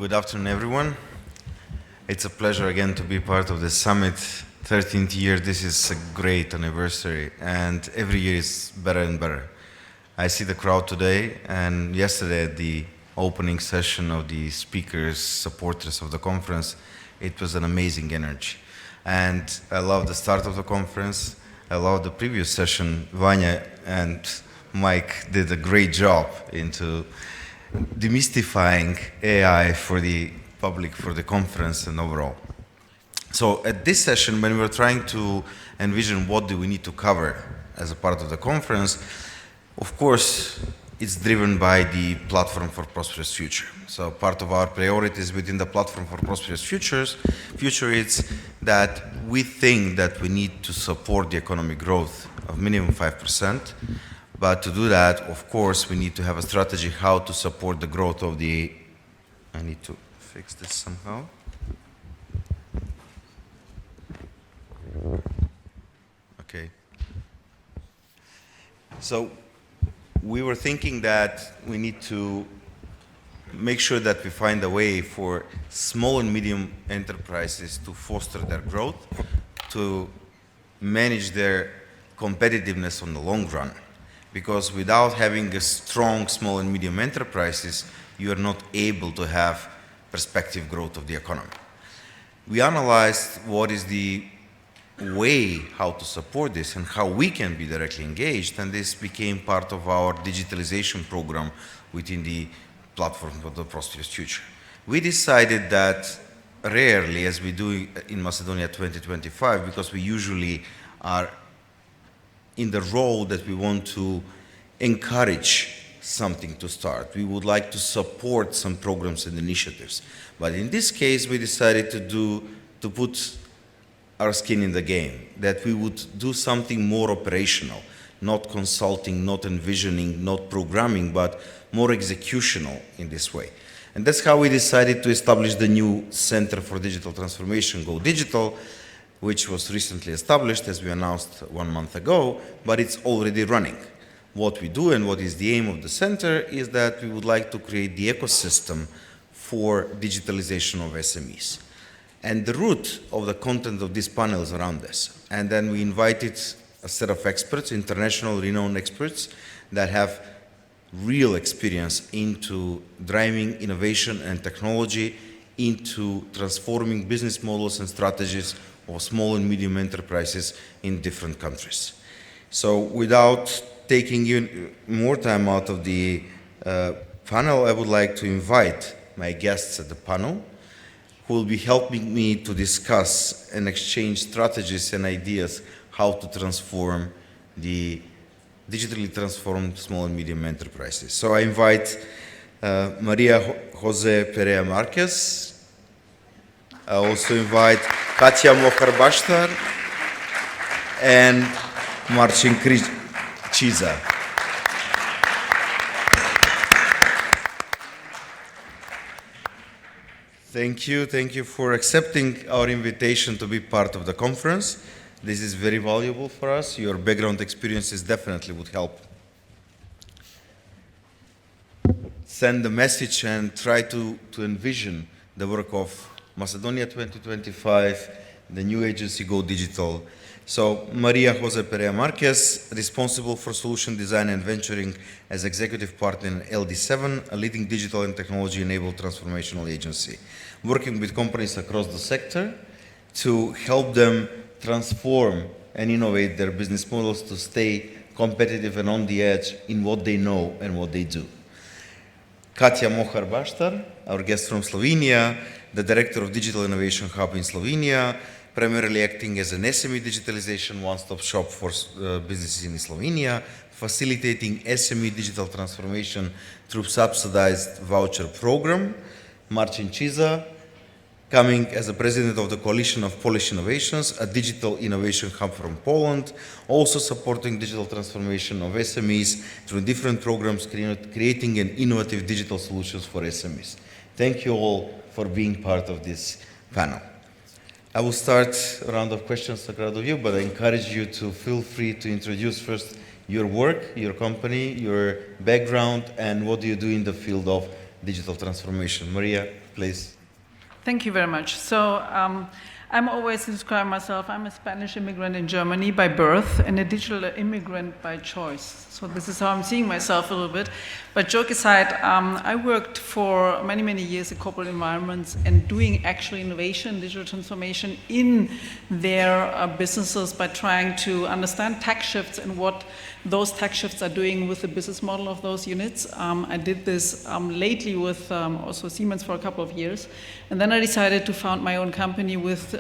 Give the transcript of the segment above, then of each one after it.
Good afternoon, everyone. It's a pleasure again to be part of the summit. 13th year, this is a great anniversary, and every year is better and better. I see the crowd today, and yesterday at the opening session of the speakers, supporters of the conference, it was an amazing energy. And I love the start of the conference. I love the previous session. Vanya and Mike did a great job into demystifying AI for the public, for the conference and overall. So at this session, when we were trying to envision what do we need to cover as a part of the conference, of course, it's driven by the Platform for Prosperous Future. So part of our priorities within the Platform for Prosperous Future is that we think that we need to support the economic growth of minimum 5%. But to do that, of course, we need to have a strategy how to support the growth of the... I need to fix this somehow. Okay. So we were thinking that we need to make sure that we find a way for small and medium enterprises to foster their growth, to manage their competitiveness on the long run. Because without having a strong small and medium enterprises, you are not able to have perspective growth of the economy. We analyzed what is the way how to support this and how we can be directly engaged, and this became part of our digitalization program within the Platform for the Prosperous Future. We decided that rarely, as we do in Macedonia 2025, because we usually are in the role that we want to encourage something to start. We would like to support some programs and initiatives. But in this case, we decided to put our skin in the game, that we would do something more operational, not consulting, not envisioning, not programming, but more executional in this way. And that's how we decided to establish the new Center for Digital Transformation, Go Digital, which was recently established, as we announced 1 month ago, but it's already running. What we do and what is the aim of the center is that we would like to create the ecosystem for digitalization of SMEs. And the root of the content of this panel is around this. And then we invited a set of experts, international renowned experts, that have real experience into driving innovation and technology into transforming business models and strategies of small and medium enterprises in different countries. So without taking you more time out of the panel, I would like to invite my guests at the panel who will be helping me to discuss and exchange strategies and ideas how to transform the digitally transformed small and medium enterprises. So I invite Maria Jose Perea Marquez. I also invite Katja, Mohar, Bastar, and Marcin, Czyza. Thank you for accepting our invitation to be part of the conference. This is very valuable for us. Your background experiences definitely would help send the message and try to envision the work of Macedonia 2025, the new agency Go Digital. So Maria Jose Perea Marquez, responsible for solution design and venturing as executive partner in LD7, a leading digital and technology-enabled transformational agency, working with companies across the sector to help them transform and innovate their business models to stay competitive and on the edge in what they know and what they do. Katja, Mohar, Bastar, our guest from Slovenia, the Director of Digital Innovation Hub in Slovenia, primarily acting as an SME digitalization one-stop shop for businesses in Slovenia, facilitating SME digital transformation through subsidized voucher program. Marcin, Czyza, coming as a president of the Coalition of Polish Innovations, a digital innovation hub from Poland, also supporting digital transformation of SMEs through different programs, creating an innovative digital solutions for SMEs. Thank you all for being part of this panel. I will start a round of questions to crowd of you, but I encourage you to feel free to introduce first your work, your company, your background, and what do you do in the field of digital transformation. Maria, please. Thank you very much. So I'm always describe myself, I'm a Spanish immigrant in Germany by birth and a digital immigrant by choice. So this is how I'm seeing myself a little bit. But joke aside, I worked for many, many years in corporate environments and doing actual innovation, digital transformation in their businesses by trying to understand tech shifts and what those tech shifts are doing with the business model of those units. I did this lately with also Siemens for a couple of years. And then I decided to found my own company with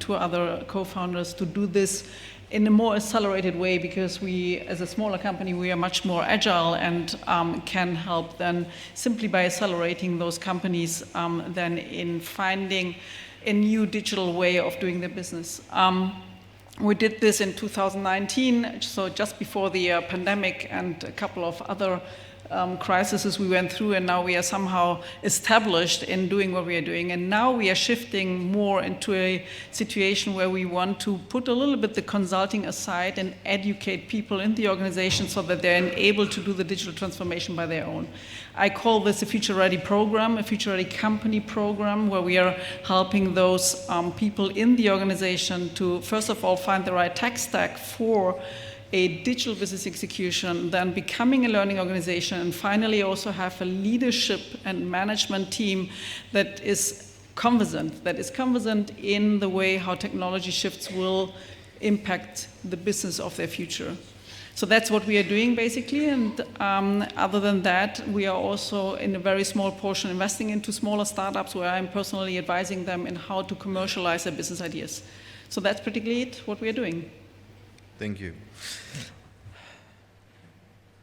two other co-founders to do this in a more accelerated way, because we, as a smaller company, we are much more agile and can help then simply by accelerating those companies then in finding a new digital way of doing their business. We did this in 2019, so just before the pandemic and a couple of other crises we went through, and now we are somehow established in doing what we are doing. And now we are shifting more into a situation where we want to put a little bit the consulting aside and educate people in the organization so that they're able to do the digital transformation by their own. I call this a Future Ready program, a Future Ready company program, where we are helping those people in the organization to, first of all, find the right tech stack for a digital business execution, then becoming a learning organization, and finally also have a leadership and management team that is conversant in the way how technology shifts will impact the business of their future. So that's what we are doing basically, and other than that, we are also in a very small portion investing into smaller startups where I'm personally advising them in how to commercialize their business ideas. So that's particularly it, what we are doing. Thank you.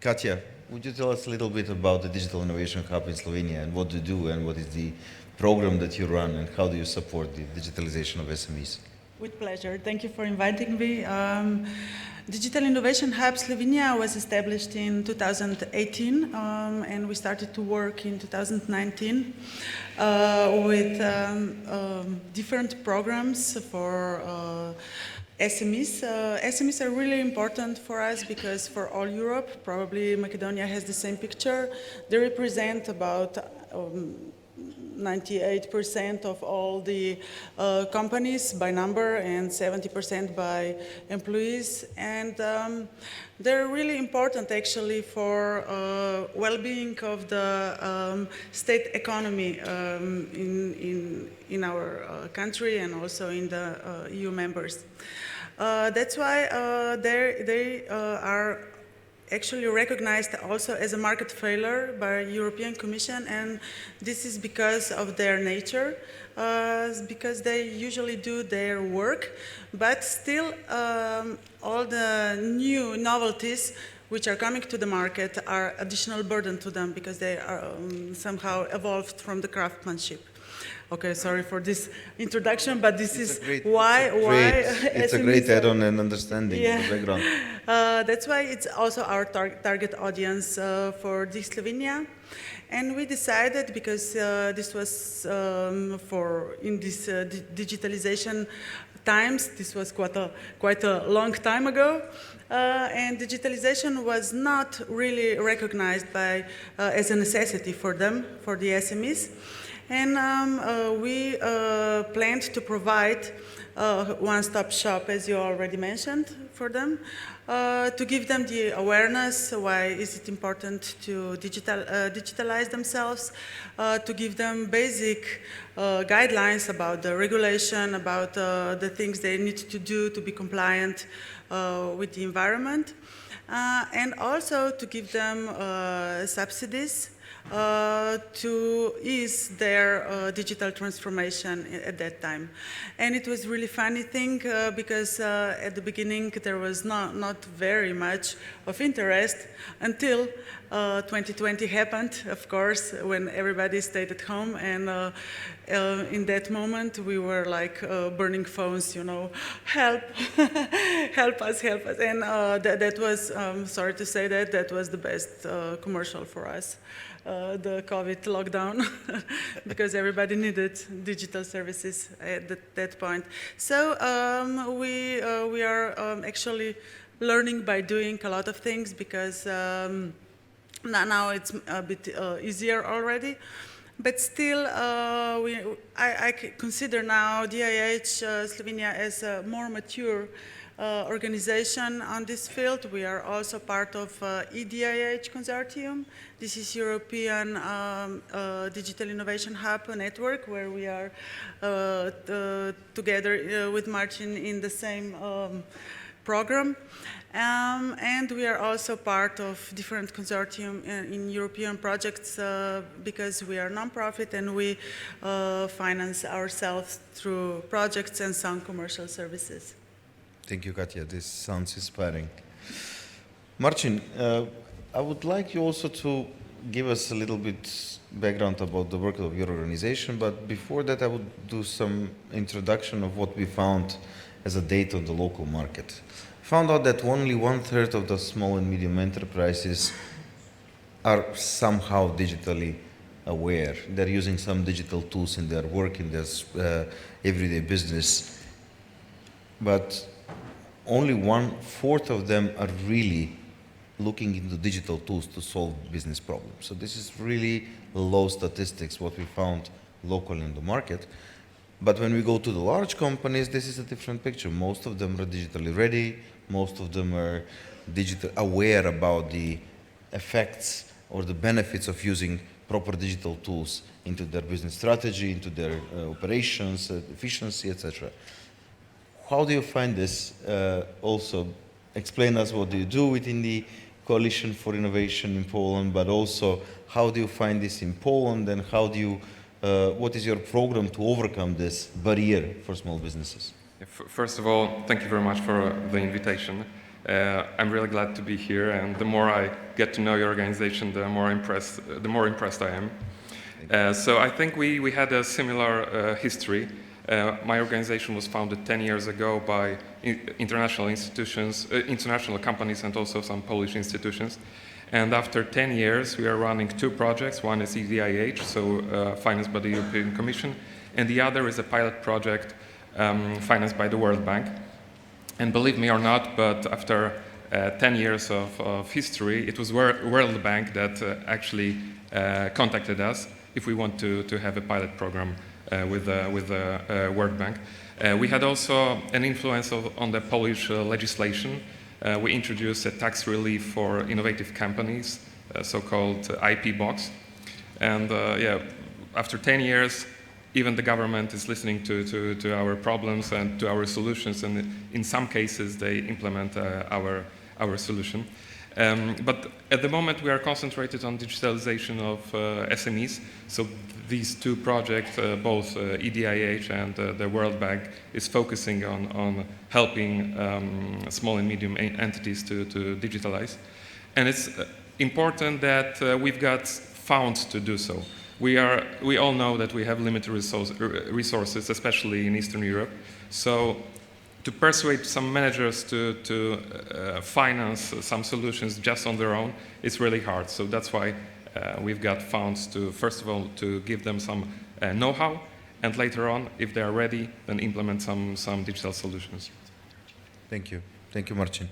Katja, would you tell us a little bit about the Digital Innovation Hub in Slovenia and what you do and what is the program that you run and how do you support the digitalization of SMEs? With pleasure. Thank you for inviting me. Digital Innovation Hub Slovenia was established in 2018 and we started to work in 2019 with different programs for SMEs. SMEs are really important for us because for all Europe, probably Macedonia has the same picture. They represent about 98% of all the companies by number and 70% by employees. And they're really important actually for well-being of the state economy in our country and also in the EU members. That's why they are actually recognized also as a market failure by European Commission, and this is because of their nature, because they usually do their work, but still all the new novelties which are coming to the market are additional burden to them because they are somehow evolved from the craftsmanship. Okay, sorry for this introduction, but this is why it's a great add-on and understanding of the background. That's why it's also our target audience for Slovenia. And we decided, because this was in this digitalization times, this was quite a long time ago, and digitalization was not really recognized by as a necessity for them, for the SMEs. And we planned to provide one-stop shop, as you already mentioned, for them, to give them the awareness, why is it important to digitalize themselves, to give them basic guidelines about the regulation, about the things they need to do to be compliant with the environment, and also to give them subsidies to ease their digital transformation at that time. And it was really funny thing because at the beginning there was not very much of interest until 2020 happened, of course, when everybody stayed at home, and in that moment we were like burning phones, you know, help, help us, and that was, sorry to say that was the best commercial for us. The COVID lockdown, because everybody needed digital services at that point. So we are actually learning by doing a lot of things, because now it's a bit easier already. But still, I consider now DIH Slovenia as a more mature organization on this field. We are also part of EDIH consortium. This is European Digital Innovation Hub network, where we are together with Marcin in the same program. And we are also part of different consortium in European projects because we are non-profit and we finance ourselves through projects and some commercial services. Thank you, Katja. This sounds inspiring. Marcin, I would like you also to give us a little bit background about the work of your organization, but before that I would do some introduction of what we found as a data on the local market. Found out that only 1/3 of the small and medium enterprises are somehow digitally aware. They're using some digital tools in their work, in their everyday business. But only 1/4 of them are really looking into digital tools to solve business problems. So this is really low statistics, what we found locally in the market. But when we go to the large companies, this is a different picture. Most of them are digitally ready. Most of them are digital aware about the effects or the benefits of using proper digital tools into their business strategy, into their operations, efficiency, etc. How do you find this? Also, explain us what do you do within the Coalition for Innovation in Poland, but also how do you find this in Poland, and how do you, what is your program to overcome this barrier for small businesses? First of all, thank you very much for the invitation. I'm really glad to be here, and the more I get to know your organization, the more impressed I am. So I think we had a similar history. My organization was founded 10 years ago by international institutions, international companies, and also some Polish institutions. And after 10 years, we are running 2 projects. One is EDIH, so financed by the European Commission, and the other is a pilot project financed by the World Bank. And believe me or not, but after 10 years of history, it was World Bank that actually contacted us if we want to have a pilot program with the World Bank. We had also an influence on the Polish legislation. We introduced a tax relief for innovative companies, so-called IP box. And after 10 years, even the government is listening to our problems and to our solutions, and in some cases they implement our solution. But at the moment we are concentrated on digitalization of SMEs. So these 2 projects, both EDIH and the World Bank, is focusing on helping small and medium entities to digitalize. And it's important that we've got funds to do so. We all know that we have limited resources, especially in Eastern Europe. So to persuade some managers to finance some solutions just on their own, it's really hard. So that's why we've got funds to, first of all, to give them some know-how, and later on, if they are ready, then implement some digital solutions. Thank you. Thank you, Marcin.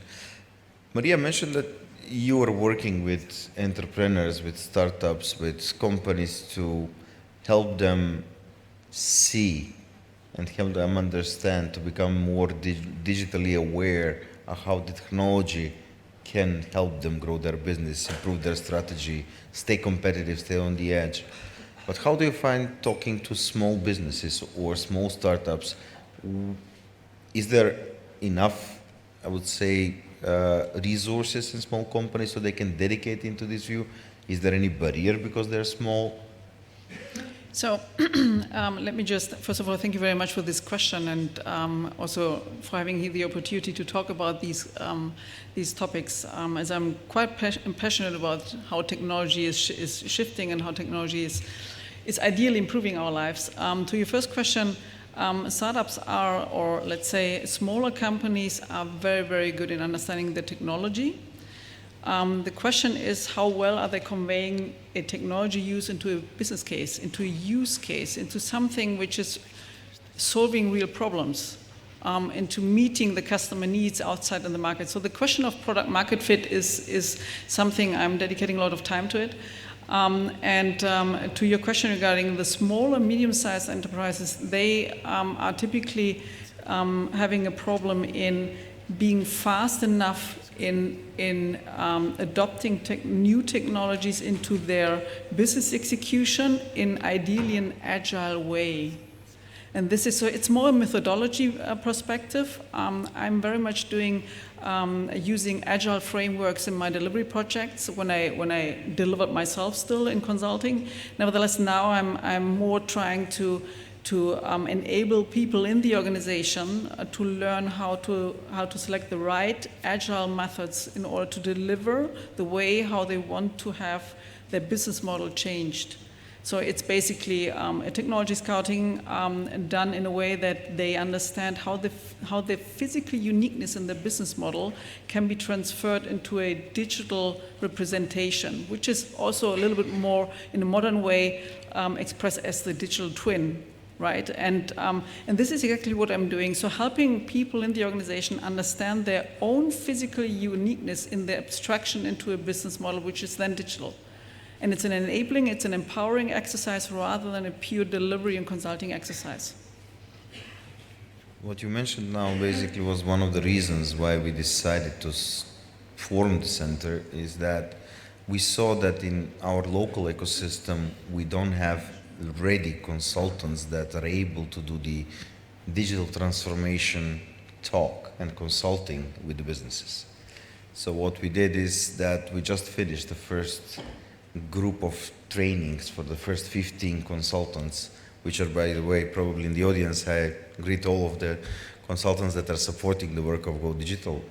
Maria mentioned that you are working with entrepreneurs, with startups, with companies to help them see and help them understand, to become more digitally aware of how the technology can help them grow their business, improve their strategy, stay competitive, stay on the edge. But how do you find talking to small businesses or small startups? Is there enough, I would say, resources in small companies so they can dedicate into this view? Is there any barrier because they're small? So let me just, first of all, thank you very much for this question, and also for having the opportunity to talk about these topics, as I'm quite passionate about how technology is shifting and how technology is ideally improving our lives. To your first question, startups are, or let's say smaller companies, are very, very good in understanding the technology. The question is, how well are they conveying a technology use into a business case, into a use case, into something which is solving real problems, into meeting the customer needs outside in the market. So the question of product market fit is something I'm dedicating a lot of time to it. To your question regarding the small and medium-sized enterprises, they are typically having a problem in being fast enough in adopting new technologies into their business execution in ideally an agile way. And this is, so it's more a methodology perspective. I'm very much doing using agile frameworks in my delivery projects when I delivered myself still in consulting. Nevertheless, now I'm more trying to enable people in the organization to learn how to select the right agile methods in order to deliver the way how they want to have their business model changed. So it's basically a technology scouting done in a way that they understand how the physical uniqueness in the business model can be transferred into a digital representation, which is also a little bit more in a modern way expressed as the digital twin. Right, and this is exactly what I'm doing. So helping people in the organization understand their own physical uniqueness in the abstraction into a business model, which is then digital. And it's an enabling, it's an empowering exercise rather than a pure delivery and consulting exercise. What you mentioned now basically was one of the reasons why we decided to form the center, is that we saw that in our local ecosystem we don't have ready consultants that are able to do the digital transformation talk and consulting with the businesses. So what we did is that we just finished the first group of trainings for the first 15 consultants, which are, by the way, probably in the audience. I greet all of the consultants that are supporting the work of Go Digital.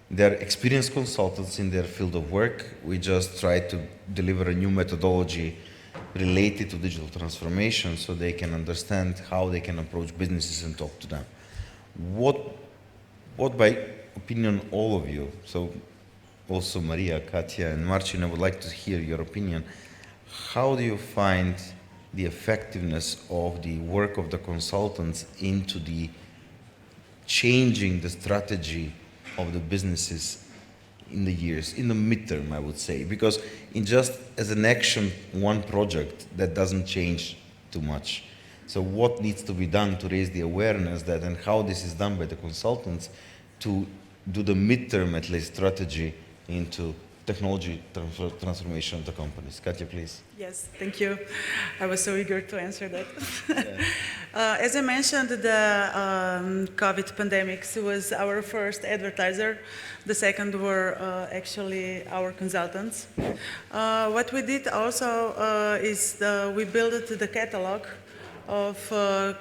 They're experienced consultants in their field of work. We just try to deliver a new methodology related to digital transformation so they can understand how they can approach businesses and talk to them. What by opinion, all of you, so also Maria, Katja, and Marcin, I would like to hear your opinion. How do you find the effectiveness of the work of the consultants into the changing the strategy of the businesses in the years, in the midterm, I would say? Because in just as an action, one project, that doesn't change too much. So what needs to be done to raise the awareness that, and how this is done by the consultants to do the midterm, at least, strategy into technology transformation of the companies? Katja, please. Yes, thank you. I was so eager to answer that. As I mentioned, the COVID pandemic was our first advertiser. The second were actually our consultants. What we did also is we built the catalog of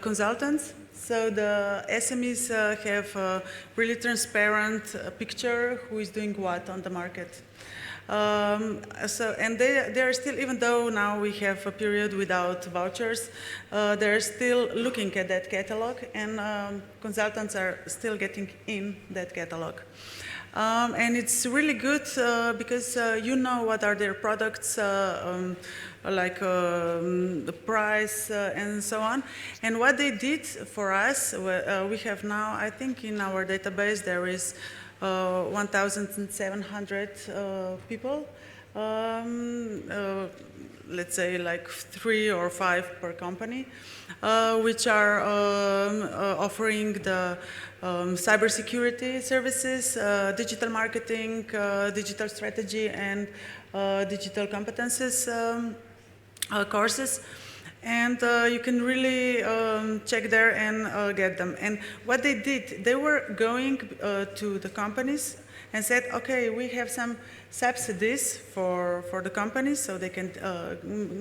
consultants. So the SMEs have a really transparent picture who is doing what on the market. And they are still, even though now we have a period without vouchers, they're still looking at that catalog, and consultants are still getting in that catalog. And it's really good because you know what are their products, like the price and so on. And what they did for us, we have now, I think in our database there is 1,700 people, let's say like 3 or 5 per company, which are offering the cybersecurity services, digital marketing, digital strategy, and digital competences courses. And you can really check there and get them. And what they did, they were going to the companies and said, okay, we have some subsidies for the companies so they can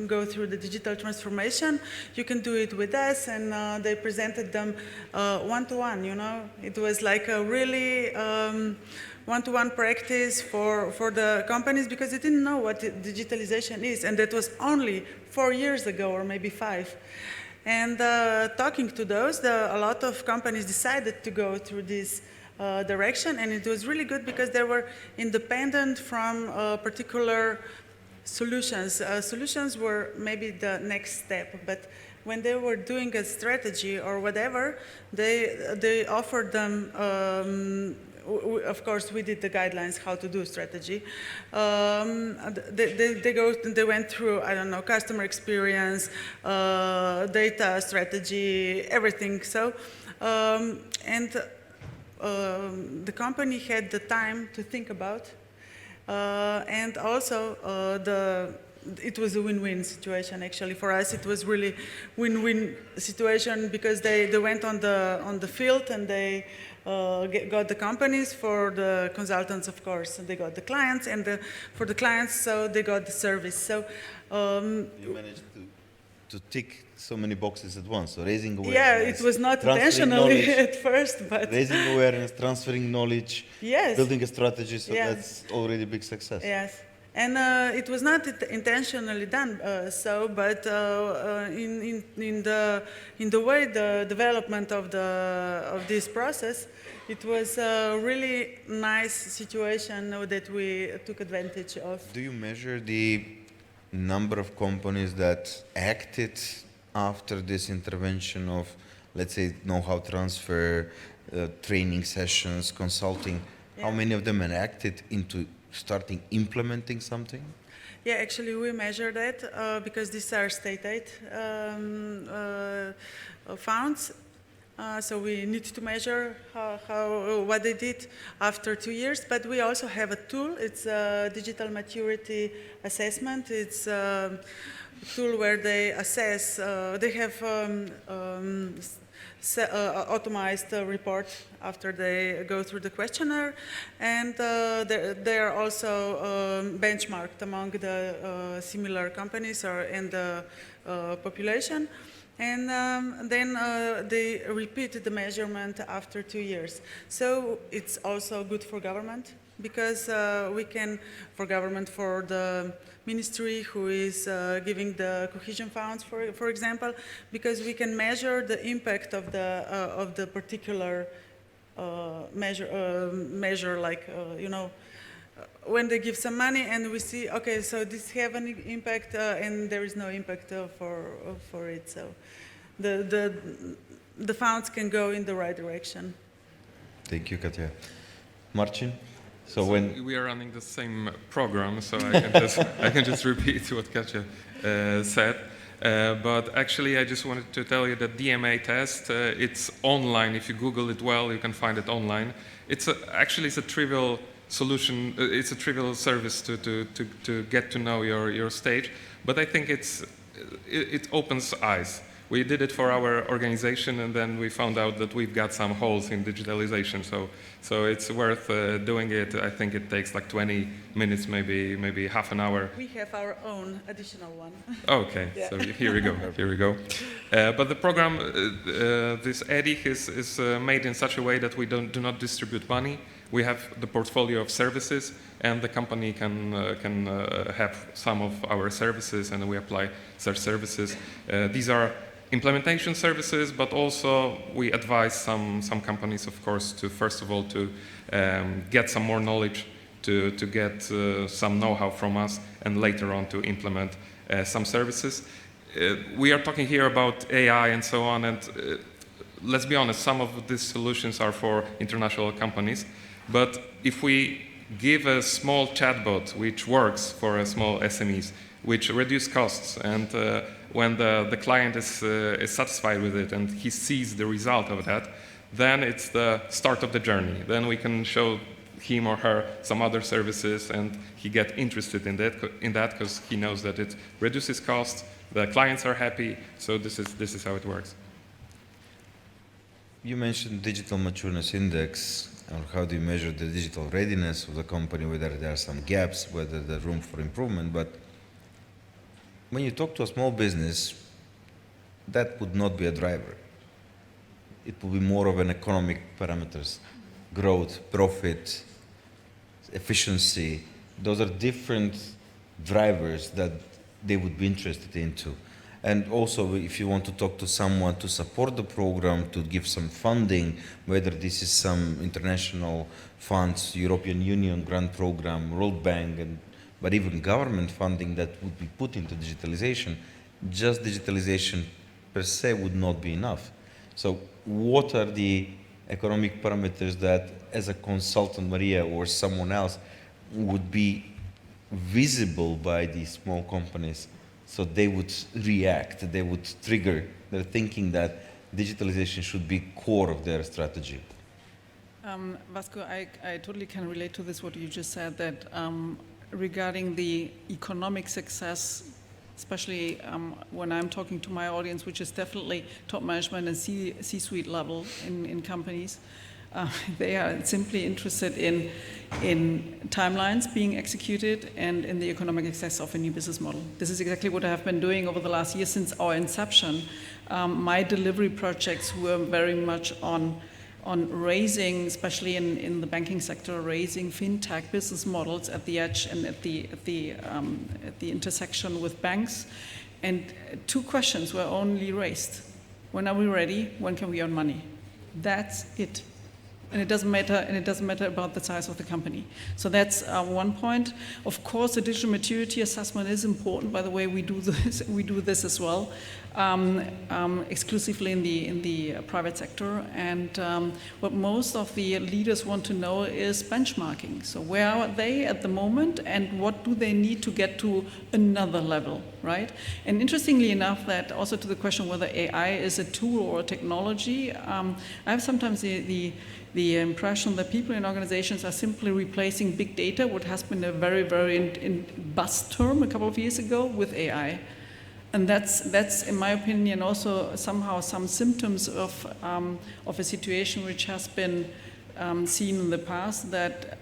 go through the digital transformation. You can do it with us. And they presented them one-to-one, you know. It was like a really one-to-one practice for the companies, because they didn't know what digitalization is, and that was only 4 years ago or maybe 5. And talking to those, a lot of companies decided to go through this direction, and it was really good because they were independent from particular solutions. Solutions were maybe the next step, but when they were doing a strategy or whatever, they offered them of course, we did the guidelines how to do strategy. They went through, I don't know, customer experience, data strategy, everything. So, the company had the time to think about, and also it was a win-win situation. Actually, for us, it was really win-win situation because they went on the field and they got the companies. For the consultants, of course, they got the clients, and for the clients, so they got the service. So you managed to tick so many boxes at once. So raising awareness. yeah, it was not transferring intentionally knowledge, at first, but raising awareness, transferring knowledge, yes, building a strategy. So Yeah. that's already a big success. yes. And it was not intentionally done but in the way the development of this process, it was a really nice situation that we took advantage of. Do you measure the number of companies that acted after this intervention of, let's say, know-how transfer, training sessions, consulting? How Yeah. many of them acted into starting implementing something? Yeah, actually we measure that because these are state aid funds. So we need to measure what they did after 2 years, but we also have a tool. It's a digital maturity assessment. It's a tool where they assess. They have automized report after they go through the questionnaire, and they are also benchmarked among the similar companies in the population. And then they repeat the measurement after 2 years. So it's also good for government because we can, for the ministry who is giving the cohesion funds, for example, because we can measure the impact of the particular measure, like when they give some money and we see, okay, so this have an impact and there is no impact for it. So the funds can go in the right direction. Thank you, Katja. Marcin? So we are running the same program, so I can just repeat what Katja said. But actually, I just wanted to tell you that DMA test, it's online. If you Google it well, you can find it online. It's a trivial solution. It's a trivial service to get to know your stage. But I think it opens eyes. We did it for our organization, and then we found out that we've got some holes in digitalization. So it's worth doing it. I think it takes like 20 minutes, maybe half an hour. We have our own additional one. Okay, Yeah. so here we go. But the program, this EDIC is made in such a way that we do not distribute money. We have the portfolio of services, and the company can have some of our services, and we apply such services. These are implementation services, but also we advise some companies, of course, to first of all to get some more knowledge, to get some know-how from us, and later on to implement some services. We are talking here about AI and so on, and let's be honest, some of these solutions are for international companies, but if we give a small chatbot which works for a small SMEs, which reduce costs, and when the client is satisfied with it and he sees the result of that, then it's the start of the journey. Then we can show him or her some other services, and he get interested in that because he knows that it reduces costs, the clients are happy, so this is how it works. you mentioned digital matureness index. And how do you measure the digital readiness of the company, whether there are some gaps, whether there's room for improvement. But when you talk to a small business, that would not be a driver. It would be more of an economic parameters, growth, profit, efficiency. Those are different drivers that they would be interested into. And also, if you want to talk to someone to support the program, to give some funding, whether this is some international funds, European Union grant program, World Bank, but even government funding that would be put into digitalization, just digitalization per se would not be enough. So what are the economic parameters that as a consultant, Maria or someone else, would be visible by these small companies, so they would react, they would trigger their thinking that digitalization should be core of their strategy. Vasko, I totally can relate to this, what you just said, that regarding the economic success, especially when I'm talking to my audience, which is definitely top management and C-suite level in companies, they are simply interested in timelines being executed and in the economic success of a new business model. This is exactly what I have been doing over the last year since our inception. My delivery projects were very much on raising, especially in the banking sector, raising fintech business models at the edge and at the intersection with banks. And two questions were only raised: when are we ready? When can we earn money? That's it. And it doesn't matter about the size of the company. So that's one point. Of course, the digital maturity assessment is important. By the way, we do this as well, exclusively in the private sector. And what most of the leaders want to know is benchmarking. So where are they at the moment, and what do they need to get to another level, right? And interestingly enough, that also to the question whether AI is a tool or a technology, I have sometimes the impression that people in organizations are simply replacing big data, what has been a very, very in buzz term a couple of years ago, with AI. And that's, in my opinion, also somehow some symptoms of a situation which has been seen in the past, that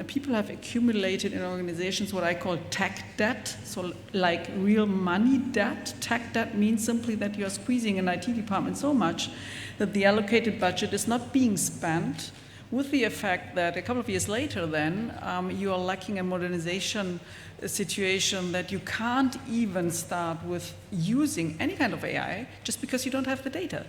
people have accumulated in organizations what I call tech debt, so like real money debt. Tech debt means simply that you are squeezing an IT department so much that the allocated budget is not being spent, with the effect that a couple of years later then you are lacking a modernization situation, that you can't even start with using any kind of AI just because you don't have the data.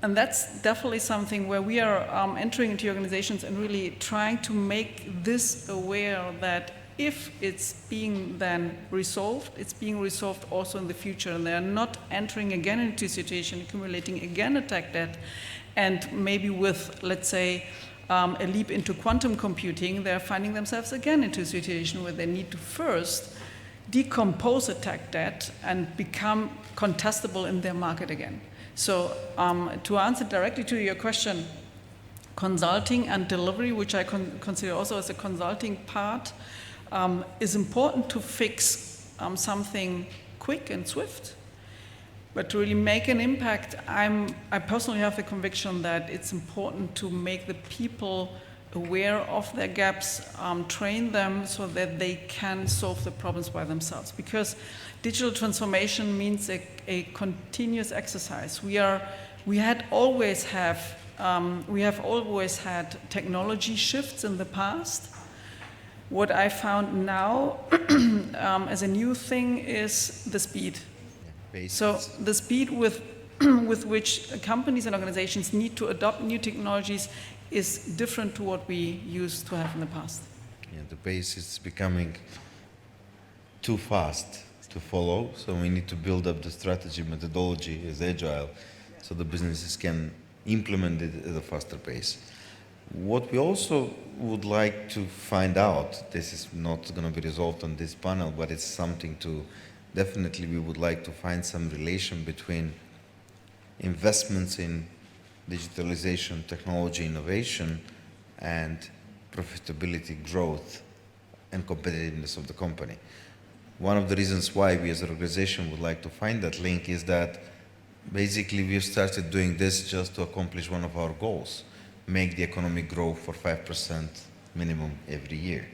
And that's definitely something where we are entering into organizations and really trying to make this aware that if it's being then resolved, it's being resolved also in the future, and they're not entering again into a situation, accumulating again a tech debt, and maybe with, let's say, a leap into quantum computing, they're finding themselves again into a situation where they need to first decompose a tech debt and become contestable in their market again. So to answer directly to your question, consulting and delivery, which I consider also as a consulting part, is important to fix something quick and swift. But to really make an impact, I personally have the conviction that it's important to make the people aware of their gaps, train them so that they can solve the problems by themselves. Because digital transformation means a continuous exercise. We have always had technology shifts in the past. What I found now as a new thing is the speed. So the speed with which companies and organizations need to adopt new technologies is different to what we used to have in the past. Yeah, the pace is becoming too fast to follow, so we need to build up the strategy methodology as agile, so the businesses can implement it at a faster pace. What we also would like to find out, this is not going to be resolved on this panel, but it's something to definitely we would like to find some relation between investments in digitalization, technology, innovation, and profitability, growth, and competitiveness of the company. One of the reasons why we as an organization would like to find that link is that basically we've started doing this just to accomplish one of our goals, make the economy grow for 5% minimum every year.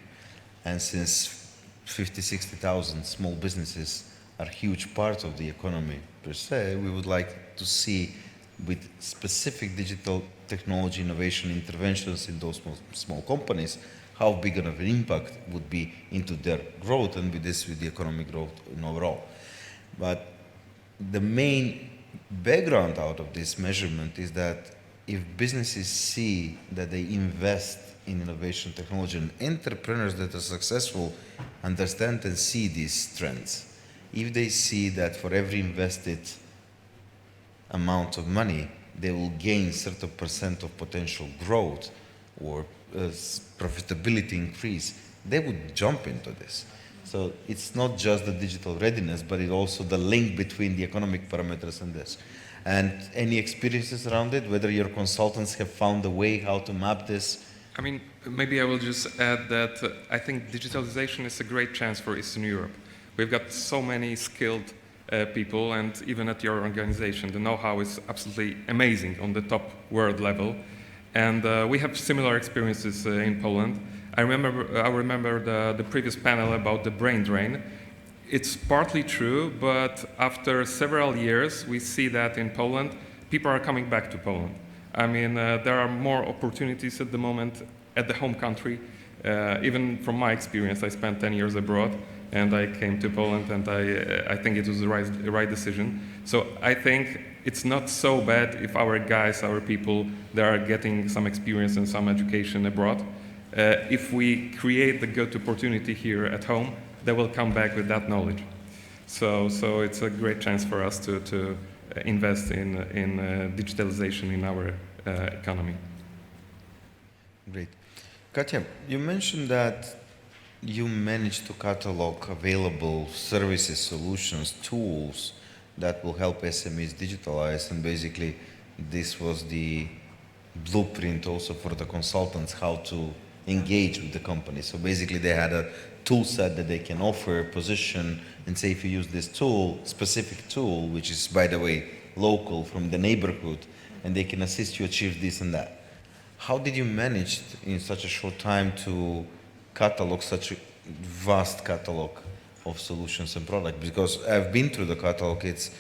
And since 50, 60,000 small businesses are a huge part of the economy per se, we would like to see with specific digital technology innovation interventions in those small companies, how big of an impact would be into their growth, and with this, with the economic growth in overall. But the main background out of this measurement is that if businesses see that they invest in innovation technology, and entrepreneurs that are successful understand and see these trends, if they see that for every invested amount of money, they will gain certain percent of potential growth or profitability increase, they would jump into this. So it's not just the digital readiness, but it's also the link between the economic parameters and this. And any experiences around it, whether your consultants have found a way how to map this? I mean, maybe I will just add that I think digitalization is a great chance for Eastern Europe. We've got so many skilled people, and even at your organization, the know-how is absolutely amazing on the top world level. And we have similar experiences in Poland. I remember the previous panel about the brain drain. It's partly true, but after several years, we see that in Poland, people are coming back to Poland. I mean, there are more opportunities at the moment at the home country. Even from my experience, I spent 10 years abroad, and I came to Poland, and I think it was the right decision. So I think it's not so bad if our guys, our people, they are getting some experience and some education abroad. If we create the good opportunity here at home, they will come back with that knowledge. So it's a great chance for us to invest in digitalization in our economy. Great. Katja, you mentioned that you managed to catalog available services, solutions, tools that will help SMEs digitalize, and basically this was the blueprint also for the consultants how to engage with the company. So basically they had a tool set that they can offer, position, and say if you use this tool, specific tool, which is by the way local from the neighborhood, and they can assist you achieve this and that. How did you manage in such a short time to catalog such a vast catalog of solutions and products? Because I've been through the catalog, it's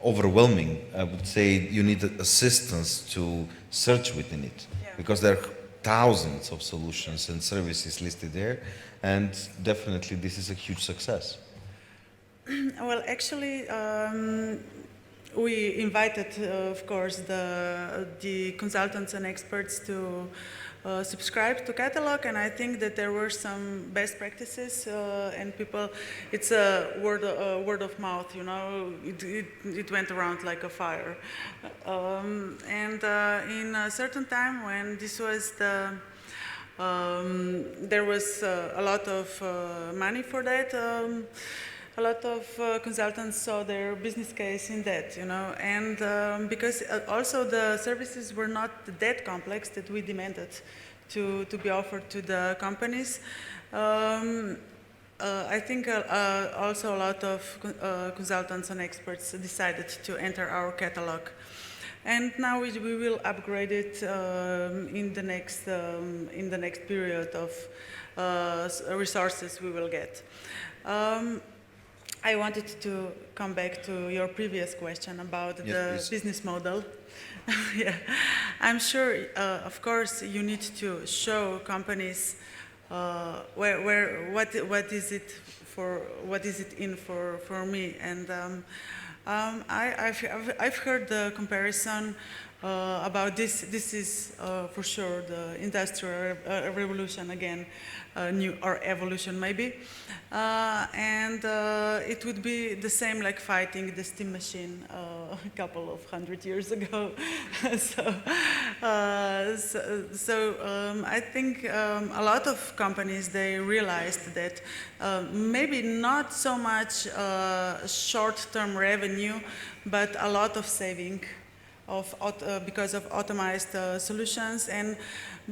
overwhelming. I would say you need assistance to search within it, because there are thousands of solutions and services listed there, and definitely this is a huge success. Well, actually, we invited, of course, the consultants and experts to subscribe to catalog, and I think that there were some best practices and people. It's a word of mouth, you know. It went around like a fire, and in a certain time when this was there was a lot of money for that. A lot of consultants saw their business case in that, you know, and because also the services were not that complex that we demanded to be offered to the companies. I think also a lot of consultants and experts decided to enter our catalog. And now we will upgrade it in the next period of resources we will get. I wanted to come back to your previous question about the business model. Yeah, I'm sure, of course, you need to show companies what is it in for me, and I've heard the comparison about this. This is for sure the industrial revolution again, new or evolution maybe, and it would be the same like fighting the steam machine a couple of 100 years ago. So I think a lot of companies, they realized that maybe not so much short-term revenue, but a lot of saving because of automized solutions, and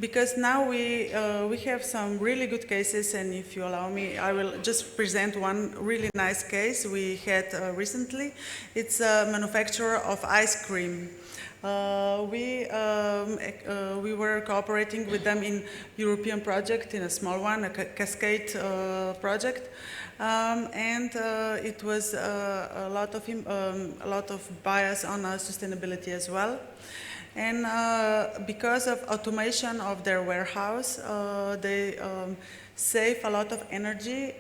because now we have some really good cases, and if you allow me, I will just present one really nice case we had recently. It's a manufacturer of ice cream. We were cooperating with them in European project, in a small one, a cascade project. And it was a lot of bias on sustainability as well, and because of automation of their warehouse, they save a lot of energy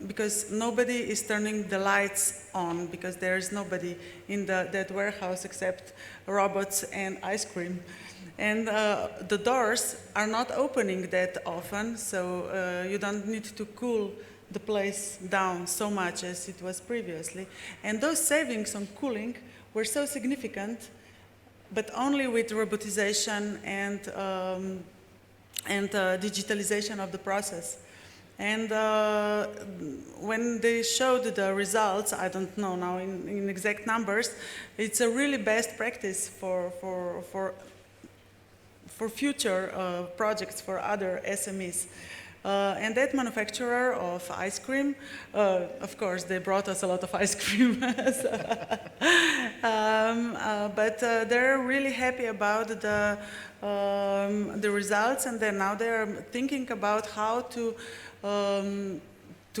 because nobody is turning the lights on because there is nobody in that warehouse except robots and ice cream. And the doors are not opening that often, so you don't need to cool the place down so much as it was previously. And those savings on cooling were so significant but only with robotization and digitalization of the process. And when they showed the results, I don't know now in exact numbers, it's a really best practice for future projects for other SMEs. And that manufacturer of ice cream, of course, they brought us a lot of ice cream. But they're really happy about the results, and then now they're thinking about how to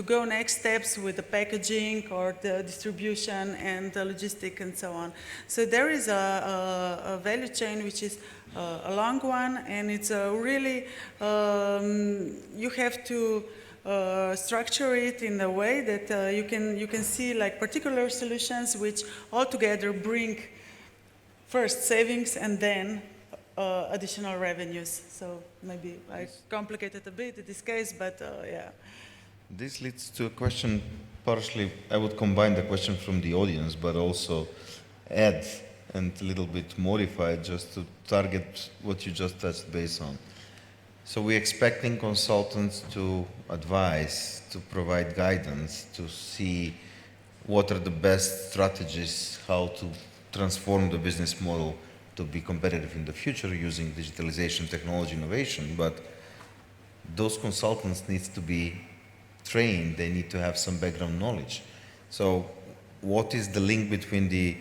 go next steps with the packaging or the distribution and the logistic and so on. So there is a value chain which is a long one, and it's a really, you have to structure it in a way that you can see like particular solutions which altogether bring first savings and then additional revenues. So maybe I complicated a bit in this case, but yeah. This leads to a question, partially, I would combine the question from the audience, but also add and a little bit modify it just to target what you just touched base on. So we're expecting consultants to advise, to provide guidance, to see what are the best strategies, how to transform the business model to be competitive in the future using digitalization, technology, innovation. But those consultants need to be trained, they need to have some background knowledge. So what is the link between the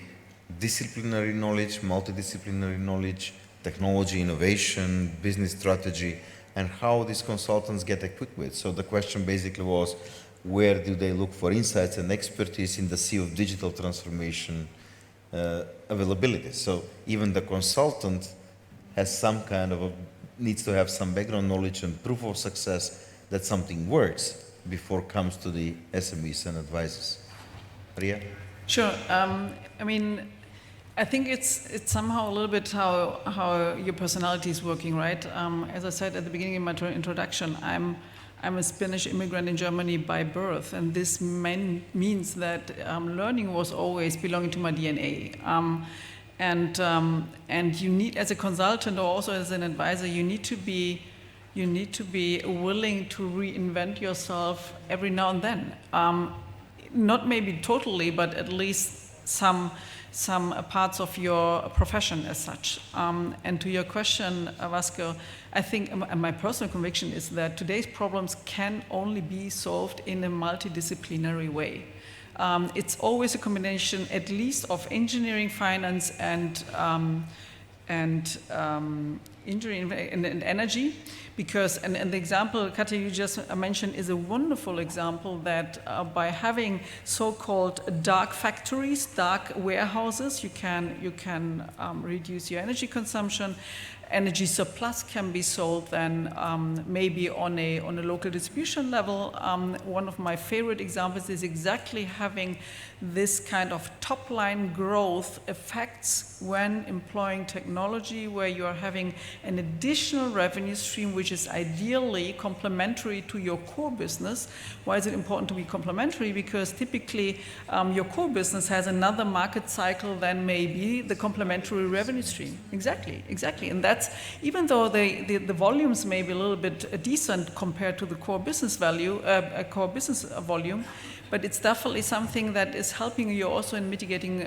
disciplinary knowledge, multidisciplinary knowledge, technology, innovation, business strategy, and how these consultants get equipped with? So the question basically was, where do they look for insights and expertise in the sea of digital transformation availability? So even the consultant has some kind of needs to have some background knowledge and proof of success that something works before it comes to the SMEs and advisors. Perea? Sure. I mean, I think it's somehow a little bit how your personality is working, right? As I said at the beginning of my introduction, I'm a Spanish immigrant in Germany by birth, and this means that learning was always belonging to my DNA. And you need, as a consultant or also as an advisor, you need to be willing to reinvent yourself every now and then. Not maybe totally, but at least some parts of your profession as such. And to your question, Vasko, I think my personal conviction is that today's problems can only be solved in a multidisciplinary way. It's always a combination, at least, of engineering, finance, and engineering and energy. Because, and the example, Katja, you just mentioned is a wonderful example that by having so-called dark factories, dark warehouses, you can reduce your energy consumption. Energy surplus can be sold then maybe on a local distribution level. One of my favorite examples is exactly having this kind of top-line growth effects when employing technology, where you are having an additional revenue stream which is ideally complementary to your core business. Why is it important to be complementary? Because typically your core business has another market cycle than maybe the complementary revenue stream. Exactly. And that's, even though the volumes may be a little bit decent compared to the core business value, core business volume, but it's definitely something that is helping you also in mitigating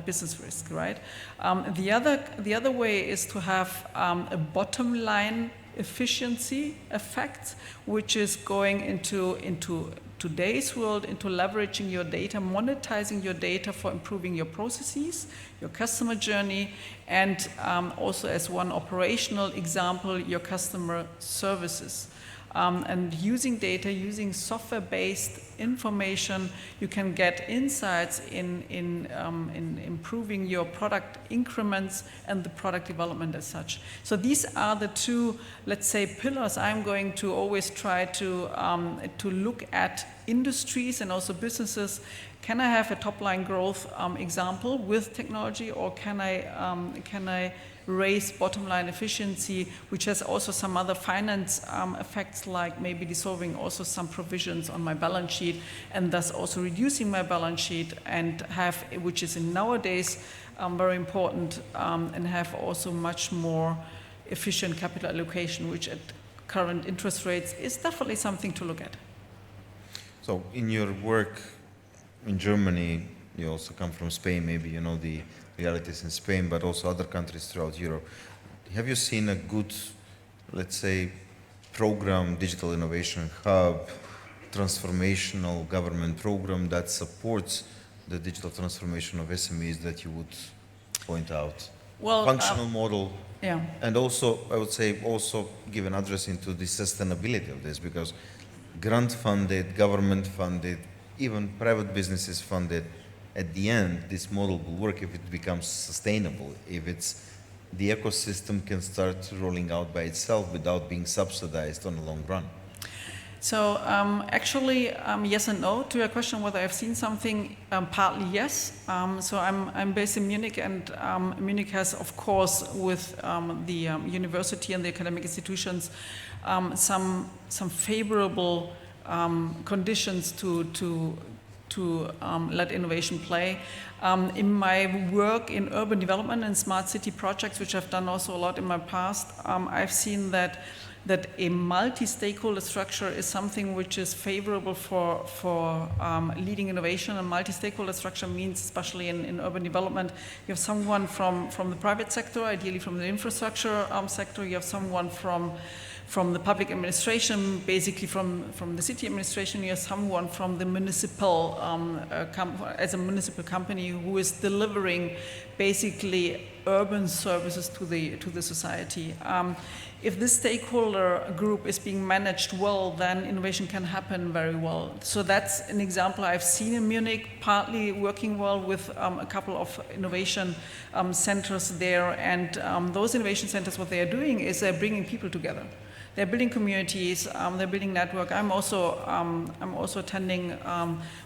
business risk, right? The other way is to have a bottom line efficiency effect, which is going into today's world, into leveraging your data, monetizing your data for improving your processes, your customer journey, and also as one operational example, your customer services. And using data, using software-based information, you can get insights in improving your product increments and the product development as such. So these are the two, let's say, pillars I'm going to always try to look at industries and also businesses. Can I have a top-line growth example with technology, or can I raise bottom line efficiency, which has also some other finance effects, like maybe dissolving also some provisions on my balance sheet, and thus also reducing my balance sheet, and have, which is in nowadays very important, and have also much more efficient capital allocation, which at current interest rates is definitely something to look at. So in your work in Germany, you also come from Spain, maybe you know the realities in Spain, but also other countries throughout Europe. Have you seen a good, let's say, program, digital innovation hub, transformational government program that supports the digital transformation of SMEs that you would point out? Well, Functional model, yeah. and also, I would say, also give an address into the sustainability of this, because grant funded, government funded, even private businesses funded, at the end, this model will work if it becomes sustainable, if the ecosystem can start rolling out by itself without being subsidized on the long run. So actually, yes and no to your question whether I've seen something. Partly yes. So I'm based in Munich, and Munich has, of course, with the university and the academic institutions, some favorable conditions to let innovation play. In my work in urban development and smart city projects, which I've done also a lot in my past, I've seen that a multi-stakeholder structure is something which is favorable for leading innovation. And multi-stakeholder structure means, especially in urban development, you have someone from the private sector, ideally from the infrastructure sector. You have someone from the public administration, basically from the city administration. You have someone from the municipal, as a municipal company who is delivering basically urban services to the society. If this stakeholder group is being managed well, then innovation can happen very well. So that's an example I've seen in Munich, partly working well with a couple of innovation centers there. And those innovation centers, what they are doing is they're bringing people together. They're building communities, they're building network. I'm also attending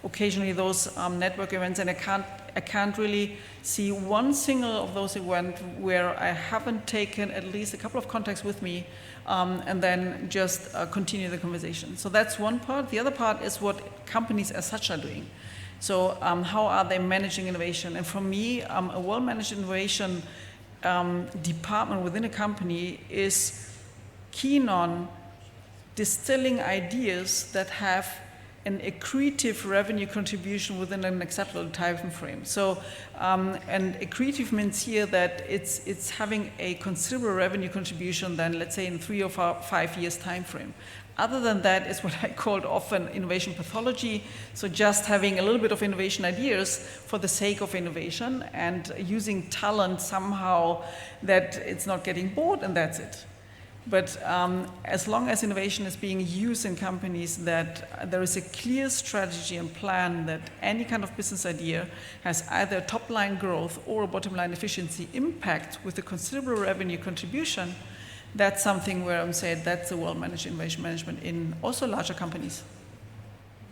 occasionally those network events, and I can't really see one single of those events where I haven't taken at least a couple of contacts with me, and then just continue the conversation. So that's one part. The other part is what companies as such are doing. So how are they managing innovation? And for me, a well-managed innovation department within a company is keen on distilling ideas that have an accretive revenue contribution within an acceptable time frame. So, and accretive means here that it's having a considerable revenue contribution than, let's say, in 3 or 5 years time frame. Other than that is what I called often innovation pathology. So just having a little bit of innovation ideas for the sake of innovation and using talent somehow that it's not getting bored, and that's it. But as long as innovation is being used in companies, that there is a clear strategy and plan that any kind of business idea has either top-line growth or a bottom-line efficiency impact with a considerable revenue contribution, that's something where I'm saying that's a well-managed innovation management in also larger companies.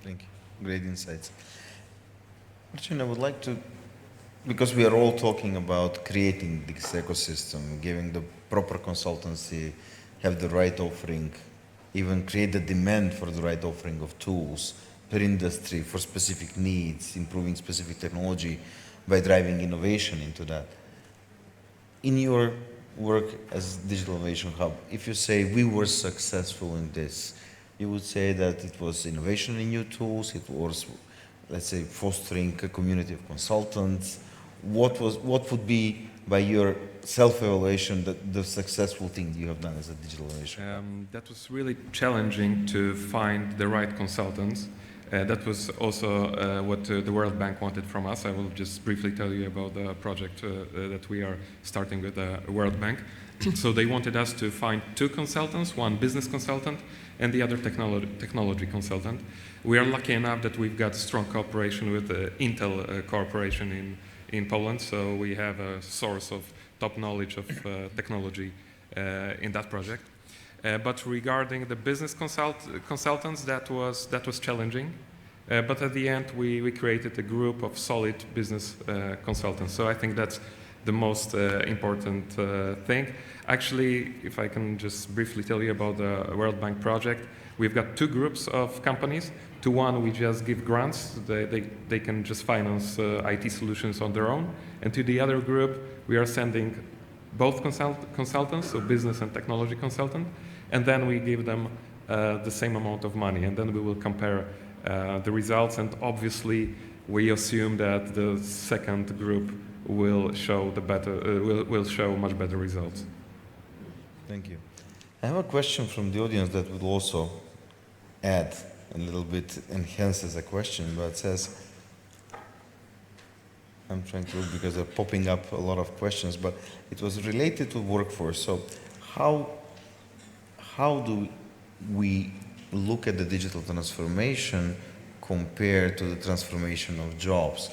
Thank you. Great insights. Marcin, I would like to, because we are all talking about creating this ecosystem, giving the proper consultancy, have the right offering, even create the demand for the right offering of tools per industry for specific needs, improving specific technology by driving innovation into that. In your work as Digital Innovation Hub, if you say we were successful in this, you would say that it was innovation in new tools, it was, let's say, fostering a community of consultants. What would be, by your self-evaluation, the successful thing you have done as a digital innovation? That was really challenging to find the right consultants. That was also what the World Bank wanted from us. I will just briefly tell you about the project that we are starting with the World Bank. So they wanted us to find 2 consultants, one business consultant and the other technology consultant. We are lucky enough that we've got strong cooperation with the Intel Corporation in Poland, so we have a source of top knowledge of technology in that project. But regarding the business consultants, that was challenging. But at the end, we created a group of solid business consultants. So I think that's the most important thing. Actually, if I can just briefly tell you about the World Bank project, we've got two groups of companies. To one, we just give grants. They can just finance IT solutions on their own. And to the other group, we are sending both consultants, so business and technology consultant, and then we give them the same amount of money, and then we will compare the results. And obviously, we assume that the second group will show will show much better results. Thank you. I have a question from the audience that would also add a little bit, enhances the question, but it says, I'm trying to look because they're popping up a lot of questions, but it was related to workforce. So how do we look at the digital transformation compared to the transformation of jobs?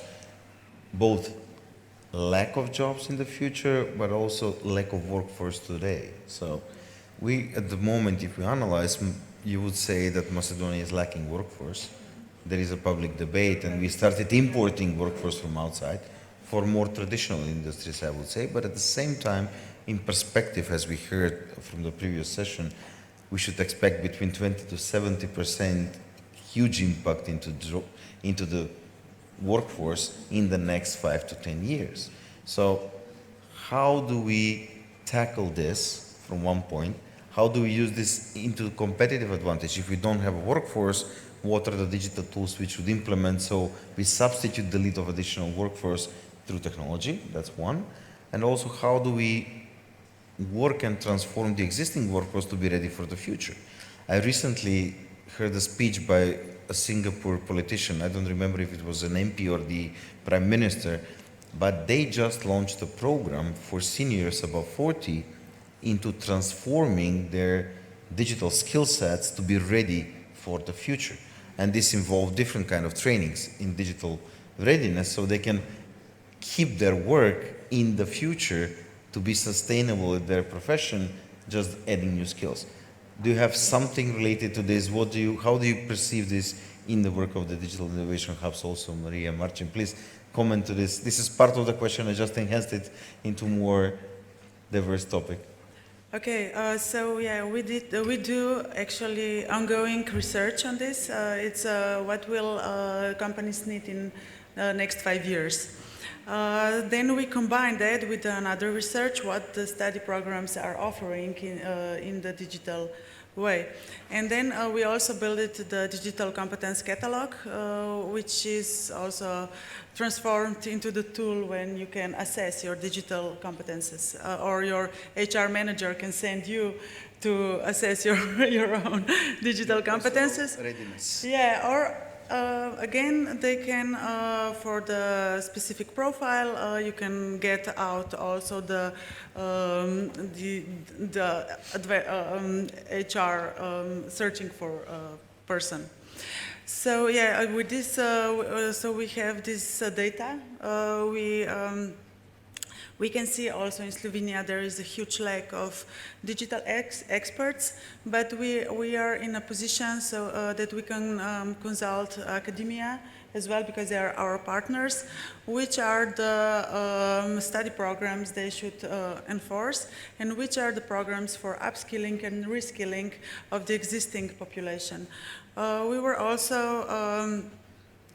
Both lack of jobs in the future, but also lack of workforce today. So we, at the moment, if we analyze, you would say that Macedonia is lacking workforce. There is a public debate, and we started importing workforce from outside for more traditional industries, I would say. But at the same time, in perspective, as we heard from the previous session, we should expect between 20 to 70% huge impact into the workforce in the next 5 to 10 years. So how do we tackle this from one point? How do we use this into competitive advantage? If we don't have a workforce, what are the digital tools which would implement so we substitute the need of additional workforce through technology? That's one. And also, how do we work and transform the existing workforce to be ready for the future? I recently heard a speech by a Singapore politician. I don't remember if it was an MP or the Prime Minister, but they just launched a program for seniors above 40 into transforming their digital skill sets to be ready for the future. And this involved different kind of trainings in digital readiness so they can keep their work in the future to be sustainable in their profession, just adding new skills. Do you have something related to this? How do you perceive this in the work of the Digital Innovation Hubs also? Maria, Marcin, please comment to this. This is part of the question. I just enhanced it into more diverse topic. Okay, so yeah, we do actually ongoing research on this. It's what will companies need in the next 5 years. Then we combine that with another research, what the study programs are offering in the digital way. And then we also built the digital competence catalog, which is also transformed into the tool when you can assess your digital competences, or your HR manager can send you to assess your own digital competences. Readiness. Yeah, or again, they can, for the specific profile, you can get out also the HR searching for person. So yeah, with this, so we have this data. We can see also in Slovenia there is a huge lack of digital experts, but we are in a position so that we can consult academia as well, because they are our partners, which are the study programs they should enforce, and which are the programs for upskilling and reskilling of the existing population. We were also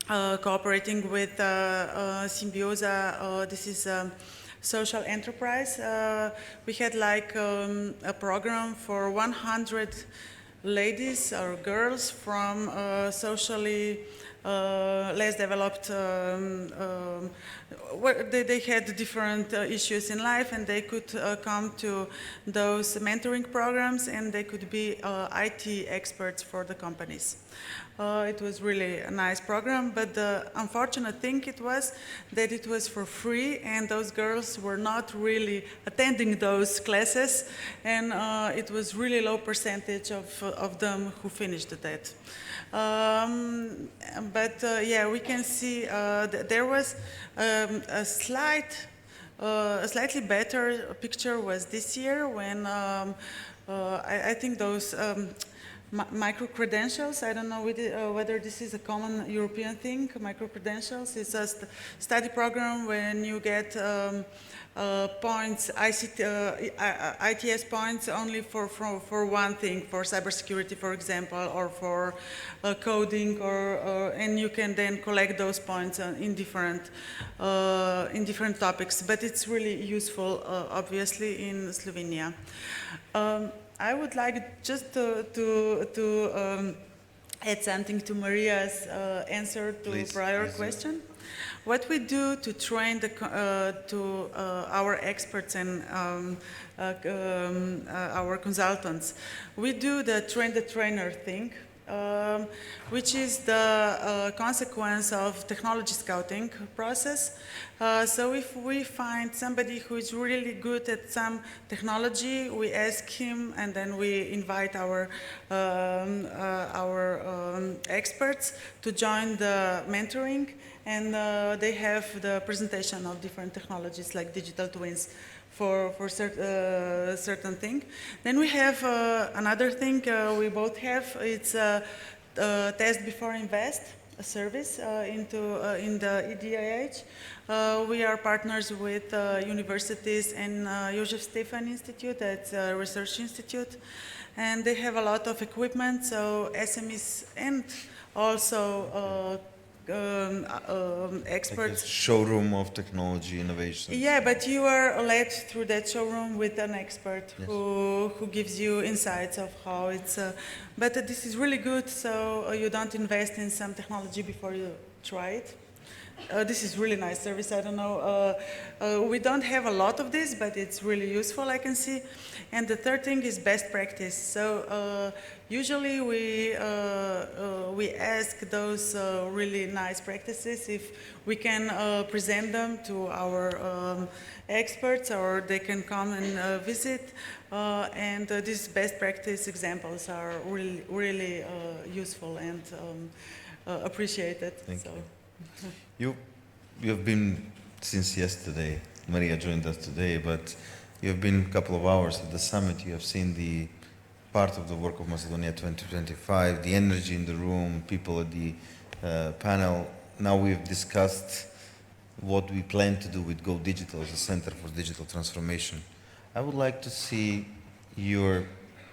cooperating with Symbioza. This is social enterprise. We had like a program for 100 ladies or girls from socially less developed, they had different issues in life, and they could come to those mentoring programs, and they could be IT experts for the companies. It was really a nice program, but the unfortunate thing was that it was for free, and those girls were not really attending those classes, and it was really low percentage of them who finished that. Yeah, we can see that there was a slightly better picture was this year when I think those micro-credentials. I don't know whether this is a common European thing. Micro-credentials is a study program when you get points, ITS points only for one thing, for cybersecurity, for example, or for coding, and you can then collect those points in different topics. But it's really useful, obviously, in Slovenia. I would like just to add something to Maria's answer to Please, prior please. question. What we do to train our experts and our consultants, we do the train the trainer thing, which is the consequence of technology scouting process. So if we find somebody who is really good at some technology, we ask him, and then we invite our experts to join the mentoring, and they have the presentation of different technologies like digital twins for certain thing. Then we have another thing we both have. It's Test Before Invest, a service in the EDIH. We are partners with universities and Josef Stefan Institute, that's a research institute, and they have a lot of equipment, so SMEs and also experts. Like a showroom of technology innovation. Yeah, but you are led through that showroom with an expert who gives you insights of how it's. But this is really good, so you don't invest in some technology before you try it. This is really nice service. I don't know. We don't have a lot of this, but it's really useful, I can see. And the third thing is best practice. So usually we ask those really nice practices if we can present them to our experts, or they can come and visit. And these best practice examples are really useful and appreciated. Thank you. You have been since yesterday. Maria joined us today, but you have been a couple of hours at the summit. You have seen the part of the work of Macedonia 2025, the energy in the room, people at the panel. Now we've discussed what we plan to do with Go Digital as a center for digital transformation. I would like to see your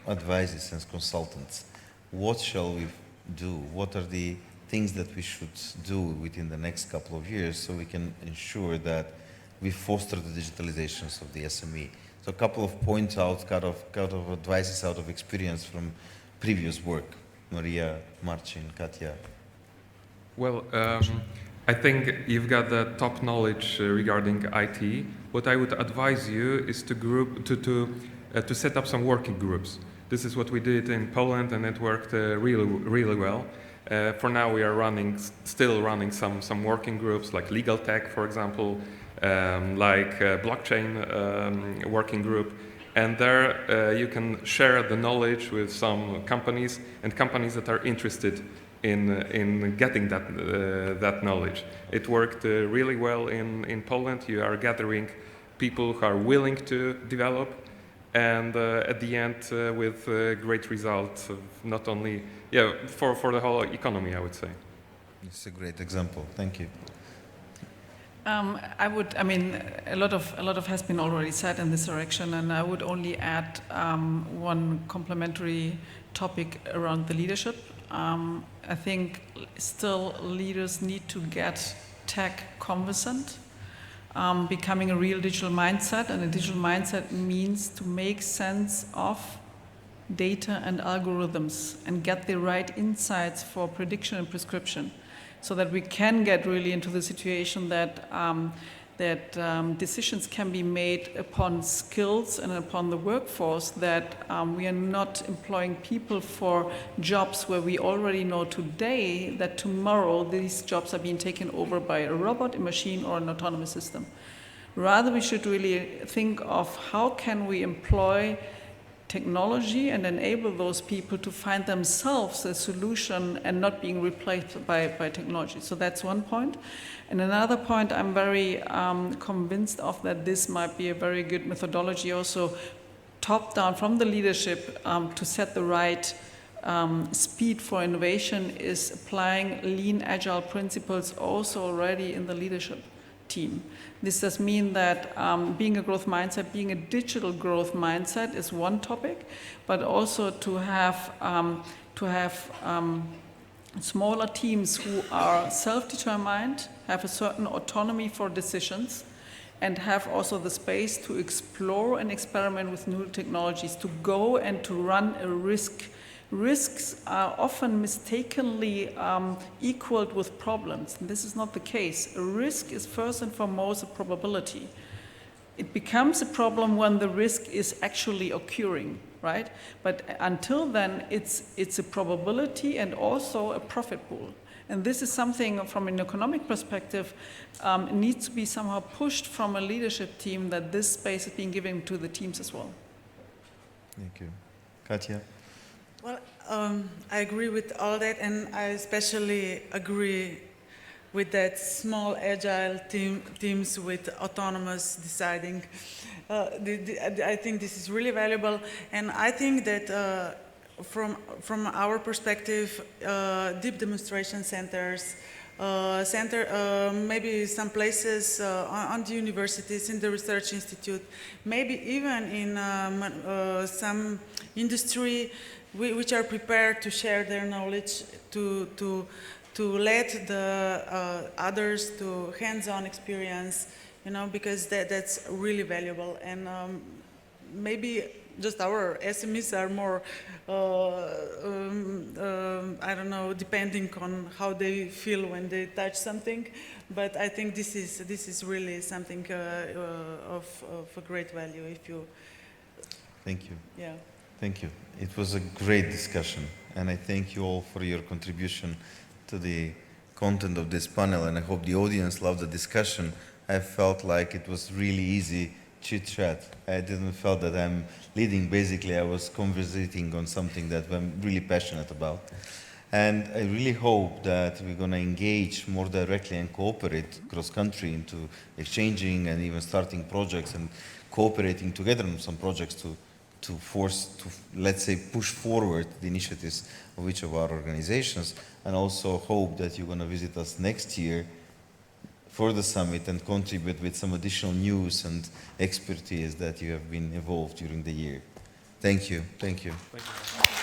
advices as consultants. What shall we do? What are the things that we should do within the next couple of years so we can ensure that we foster the digitalizations of the SME? So a couple of points out of advices out of experience from previous work. Maria, Marcin, Katja. Well, I think you've got the top knowledge regarding IT. What I would advise you is to set up some working groups. This is what we did in Poland, and it worked really well. For now, we are still running some working groups, like legal tech, for example, like blockchain working group. And there you can share the knowledge with some companies, and companies that are interested in getting that knowledge. It worked really well in Poland. You are gathering people who are willing to develop, and at the end with great results, not only for the whole economy, I would say. It's a great example. Thank you. I mean, a lot of has been already said in this direction, and I would only add one complementary topic around the leadership. I think still leaders need to get tech conversant, becoming a real digital mindset, and a digital mindset means to make sense of data and algorithms and get the right insights for prediction and prescription, so that we can get really into the situation that decisions can be made upon skills and upon the workforce, that we are not employing people for jobs where we already know today that tomorrow these jobs are being taken over by a robot, a machine, or an autonomous system. Rather, we should really think of how can we employ technology and enable those people to find themselves a solution and not being replaced by technology. So that's one point. And another point I'm very convinced of, that this might be a very good methodology also top down from the leadership to set the right speed for innovation is applying lean, agile principles also already in the leadership team. This does mean that being a growth mindset, being a digital growth mindset is one topic, but also to have smaller teams who are self-determined, have a certain autonomy for decisions, and have also the space to explore and experiment with new technologies, to go and to run a risk. Risks are often mistakenly equaled with problems. And this is not the case. A risk is first and foremost a probability. It becomes a problem when the risk is actually occurring, right? But until then, it's a probability and also a profit pool. And this is something from an economic perspective needs to be somehow pushed from a leadership team, that this space is being given to the teams as well. Thank you. Katja? Well, I agree with all that, and I especially agree with that small, agile teams with autonomous deciding. I think this is really valuable, and I think that from our perspective, deep demonstration centers, maybe some places on the universities, in the research institute, maybe even in some industry, which are prepared to share their knowledge, to let the others to hands-on experience, because that's really valuable. And maybe just our SMEs are more, I don't know, depending on how they feel when they touch something. But I think this is really something of a great value. If you. Thank you. Yeah. Thank you. It was a great discussion, and I thank you all for your contribution to the content of this panel, and I hope the audience loved the discussion. I felt like it was really easy chit-chat. I didn't feel that I'm leading. Basically, I was conversating on something that I'm really passionate about. And I really hope that we're going to engage more directly and cooperate cross-country into exchanging and even starting projects and cooperating together on some projects to let's say, push forward the initiatives of each of our organizations, and also hope that you're going to visit us next year for the summit and contribute with some additional news and expertise that you have been involved during the year. Thank you. Thank you. Thank you.